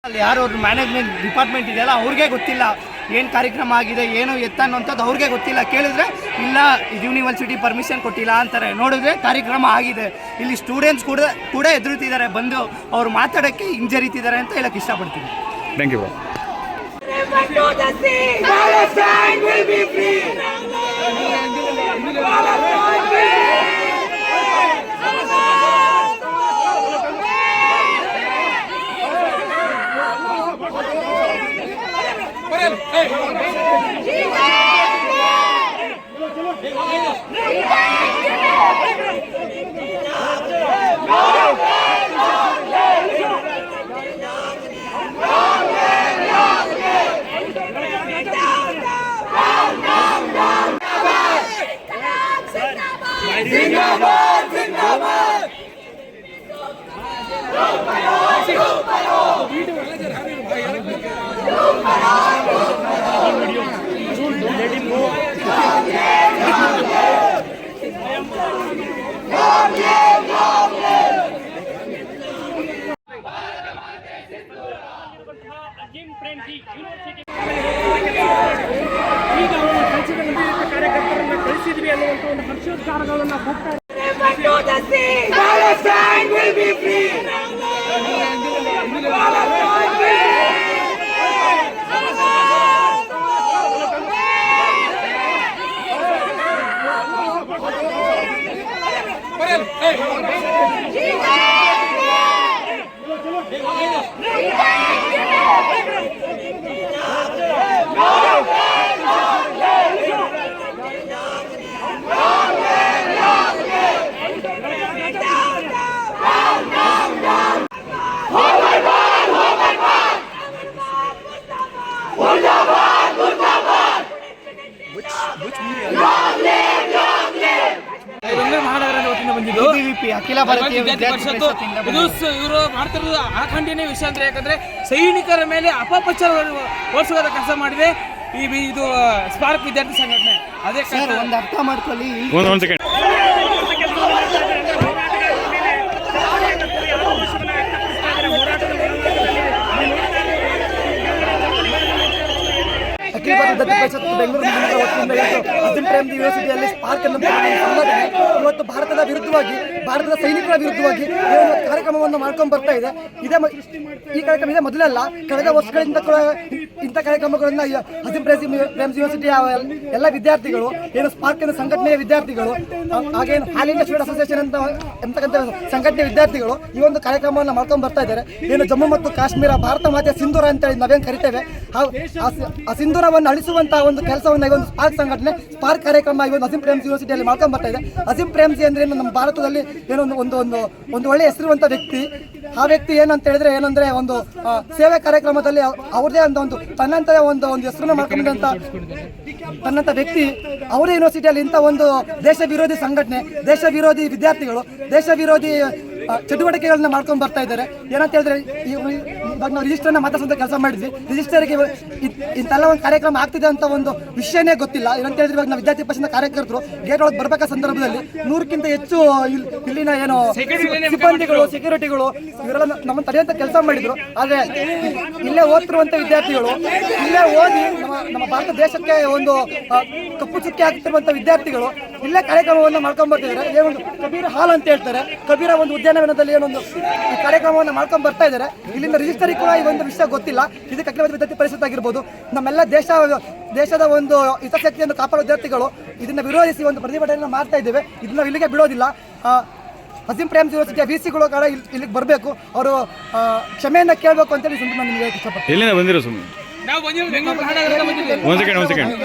ಅಲ್ಲಿ ಯಾರು ಅವ್ರ ಮ್ಯಾನೇಜ್ಮೆಂಟ್ ಡಿಪಾರ್ಟ್ಮೆಂಟ್ ಇದೆಯಲ್ಲ ಅವ್ರಿಗೆ ಗೊತ್ತಿಲ್ಲ ಏನು ಕಾರ್ಯಕ್ರಮ ಆಗಿದೆ ಏನು ಎತ್ತ ಅನ್ನೋಂಥದ್ದು ಅವ್ರಿಗೆ ಗೊತ್ತಿಲ್ಲ. ಕೇಳಿದ್ರೆ ಇಲ್ಲ ಯೂನಿವರ್ಸಿಟಿ ಪರ್ಮಿಷನ್ ಕೊಟ್ಟಿಲ್ಲ ಅಂತಾರೆ. ನೋಡಿದ್ರೆ ಕಾರ್ಯಕ್ರಮ ಆಗಿದೆ. ಇಲ್ಲಿ ಸ್ಟೂಡೆಂಟ್ಸ್ ಕೂಡ ಎದುರುತ್ತಿದ್ದಾರೆ, ಬಂದು ಅವ್ರು ಮಾತಾಡೋಕ್ಕೆ ಹಿಂಜರಿತಿದ್ದಾರೆ ಅಂತ ಹೇಳಕ್ಕೆ ಇಷ್ಟಪಡ್ತೀನಿ. Thank you. ಈಗ ಕಾರ್ಯಕರ್ತರನ್ನ ಕಳಿಸಿದ್ವಿ ಅನ್ನುವಂಥ ಒಂದು ಹರ್ಷೋದ್ಗಾರಗಳನ್ನ ಹೋಗ್ತಾ ಅಖಿಲ ಭಾರತೀಯ ವಿದ್ಯಾರ್ಥಿ ಪರಿಷತ್ತಿಂದ ಇವರು ಮಾಡ್ತಿರೋದು ಅಖಂಡನೀಯ ವಿಷಯ ಅಂದ್ರೆ, ಯಾಕಂದ್ರೆ ಸೈನಿಕರ ಮೇಲೆ ಅಪಪ್ರಚಾರ ಓಡಿಸುವ ಕೆಲಸ ಮಾಡಿದೆ ಇದು ಸ್ಪಾರ್ಕ್ ವಿದ್ಯಾರ್ಥಿ ಸಂಘಟನೆ. ಅದೇ ಒಂದು ಅರ್ಥ ಮಾಡ್ಕೊಳ್ಳಿ. ಅಖಿಲ ಭಾರತ ವಿದ್ಯಾರ್ಥಿ ಪರಿಷತ್ ಬೆಂಗಳೂರು ವತಿಯಿಂದ ಅಬ್ದುಲ್ ಕಲಾಂ ಯೂನಿವರ್ಸಿಟಿಯಲ್ಲಿ ಸ್ಪಾರ್ಕ್ ಅನ್ನೋ ಸಂಘಟನೆ ಇವತ್ತು ಭಾರತದ ವಿರುದ್ಧವಾಗಿ, ಭಾರತದ ಸೈನಿಕರ ವಿರುದ್ಧವಾಗಿ ಕಾರ್ಯಕ್ರಮವನ್ನು ಮಾಡ್ಕೊಂಡು ಬರ್ತಾ ಇದೆ. ಈ ಕಾರ್ಯಕ್ರಮ ಇದೆ ಮೊದಲಲ್ಲ, ಕಳೆದ ವರ್ಷಗಳಿಂದ ಕೂಡ ಇಂಥ ಕಾರ್ಯಕ್ರಮಗಳನ್ನ ಅಬ್ದುಲ್ ಕಲಾಂ ಯೂನಿವರ್ಸಿಟಿಯ ಎಲ್ಲ ವಿದ್ಯಾರ್ಥಿಗಳು, ಏನು ಸ್ಪಾರ್ಕ್ ಅನ್ನೋ ಸಂಘಟನೆಯ ವಿದ್ಯಾರ್ಥಿಗಳು, ಹಾಗೆ ಆಲ್ ಇಂಡಿಯಾ ಸ್ಟೂಡೆಂಟ್ ಅಸೋಸಿಯೇಷನ್ ಅಂತಕ್ಕಂಥ ಸಂಘಟನೆಯ ವಿದ್ಯಾರ್ಥಿಗಳು ಈ ಒಂದು ಕಾರ್ಯಕ್ರಮವನ್ನು ಮಾಡ್ಕೊಂಡು ಬರ್ತಾ ಇದ್ದಾರೆ. ಏನು ಜಮ್ಮು ಮತ್ತು ಕಾಶ್ಮೀರ ಭಾರತ ಮಾತೆಯ ಸಿಂಧೂರ ಅಂತೇಳಿ ನಾವೇನು ಕರಿತೇವೆ, ಆ ಸಿಂಧೂರವನ್ನು ಅಳಿಸುವಂತಹ ಒಂದು ಕೆಲಸವನ್ನು ಈ ಒಂದು ಸ್ಪಾರ್ಕ್ ಸಂಘಟನೆ, ಸ್ಪಾರ್ಕ್ ಕಾರ್ಯಕ್ರಮ ಈ ಒಂದು ಅಸೀಂ ಪ್ರೇಮ್ಜಿ ಯೂನಿವರ್ಸಿಟಿಯಲ್ಲಿ ಮಾಡ್ಕೊಂಡು ಬರ್ತಾ ಇದೆ. ಅಸೀಂ ಪ್ರೇಮ್ಜಿ ಅಂದ್ರೆ ನಮ್ಮ ಭಾರತದಲ್ಲಿ ಏನೋ ಒಂದು ಒಳ್ಳೆಯ ಹೆಸರಿರುವಂಥ ವ್ಯಕ್ತಿ. ಆ ವ್ಯಕ್ತಿ ಏನಂತ ಹೇಳಿದ್ರೆ ಒಂದು ಸೇವೆ ಕಾರ್ಯಕ್ರಮದಲ್ಲಿ ಅವ್ರದೇ ಅಂತ ಒಂದು ತನ್ನಂತ ಒಂದು ಹೆಸರನ್ನು ಮಾಡ್ಕೊಂಡಂತ ತನ್ನಂತ ವ್ಯಕ್ತಿ ಅವರೇ ಯೂನಿವರ್ಸಿಟಿಯಲ್ಲಿ ಇಂಥ ಒಂದು ದೇಶ ವಿರೋಧಿ ಸಂಘಟನೆ, ದೇಶ ವಿರೋಧಿ ವಿದ್ಯಾರ್ಥಿಗಳು, ದೇಶ ವಿರೋಧಿ ಚಟುವಟಿಕೆಗಳನ್ನ ಮಾಡ್ಕೊಂಡು ಬರ್ತಾ ಇದ್ದಾರೆ. ಏನಂತ ಹೇಳಿದ್ರೆ ಇವಾಗ ನಾವು ರಿಜಿಸ್ಟರ್ನ ಮಾತಾಡ್ಸೋಂಥ ಕೆಲಸ ಮಾಡಿದ್ವಿ. ರಿಜಿಸ್ಟರ್ಗೆ ಇಂತೆಲ್ಲ ಒಂದು ಕಾರ್ಯಕ್ರಮ ಆಗ್ತಿದೆ ಅಂತ ಒಂದು ವಿಷಯನೇ ಗೊತ್ತಿಲ್ಲ. ಏನಂತ ಹೇಳಿದ್ರೆ ಇವಾಗ ನಾವು ವಿದ್ಯಾರ್ಥಿ ಪರಿಷತ್ನ ಕಾರ್ಯಕರ್ತರು ಗೇಟ್ ಒಳಗೆ ಬರ್ಬೇಕಾದ ಸಂದರ್ಭದಲ್ಲಿ 100ಕ್ಕಿಂತ ಹೆಚ್ಚು ಇಲ್ಲಿನ ಏನು ಸಿಬ್ಬಂದಿಗಳು, ಸೆಕ್ಯೂರಿಟಿಗಳು ಇವರೆಲ್ಲ ನಮ್ಮನ್ನು ತಡೆಯುವಂಥ ಕೆಲಸ ಮಾಡಿದ್ರು. ಆದರೆ ಇಲ್ಲೇ ಓದ್ತಿರುವಂಥ ವಿದ್ಯಾರ್ಥಿಗಳು, ಇಲ್ಲೇ ಓದಿ ನಮ್ಮ ಭಾರತ ದೇಶಕ್ಕೆ ಒಂದು ಕಪ್ಪು ಚುಕ್ಕಿ ಆಗ್ತಿರುವಂಥ ವಿದ್ಯಾರ್ಥಿಗಳು ಇಲ್ಲೇ ಕಾರ್ಯಕ್ರಮವನ್ನು ಮಾಡ್ಕೊಂಡು ಬರ್ತಿದ್ದಾರೆ. ಏನೊಂದು ಕಬೀರ ಹಾಲ್ ಅಂತ ಹೇಳ್ತಾರೆ, ಕಬೀರ ಒಂದು ಉದ್ಯಾನವನದಲ್ಲಿ ಏನೊಂದು ಈ ಕಾರ್ಯಕ್ರಮವನ್ನು ಮಾಡ್ಕೊಂಡು ಬರ್ತಾ ಇದ್ದಾರೆ. ಇಲ್ಲಿಂದ ರಿಜಿಸ್ಟರ್ ಕೂಡ ಈ ಒಂದು ವಿಷಯ ಗೊತ್ತಿಲ್ಲ. ಇದಕ್ಕೆ ಅಖಿಲ ಭಾರತ ವಿದ್ಯಾರ್ಥಿ ಪರಿಷತ್ ಆಗಿರ್ಬೋದು, ನಮ್ಮೆಲ್ಲ ದೇಶದ ಒಂದು ಹಿತಾಸಕ್ತಿಯನ್ನು ಕಾಪಾಡುವ ವಿದ್ಯಾರ್ಥಿಗಳು ಇದನ್ನ ವಿರೋಧಿಸಿ ಒಂದು ಪ್ರತಿಭಟನೆಯನ್ನು ಮಾಡ್ತಾ ಇದ್ದೇವೆ. ಇದನ್ನ ಇಲ್ಲಿಗೆ ಬಿಡೋದಿಲ್ಲ. ಅಸೀಂ ಪ್ರೇಮ್ಜಿ ಯೂನಿವರ್ಸಿಟಿಯ ವಿಸಿಗಳು ಕೂಡ ಇಲ್ಲಿಗೆ ಬರಬೇಕು, ಅವರು ಕ್ಷಮೆಯನ್ನು ಕೇಳಬೇಕು ಅಂತೇಳಿ ನಿಮಗೆ ಇಷ್ಟಪಡ್ತೀನಿ.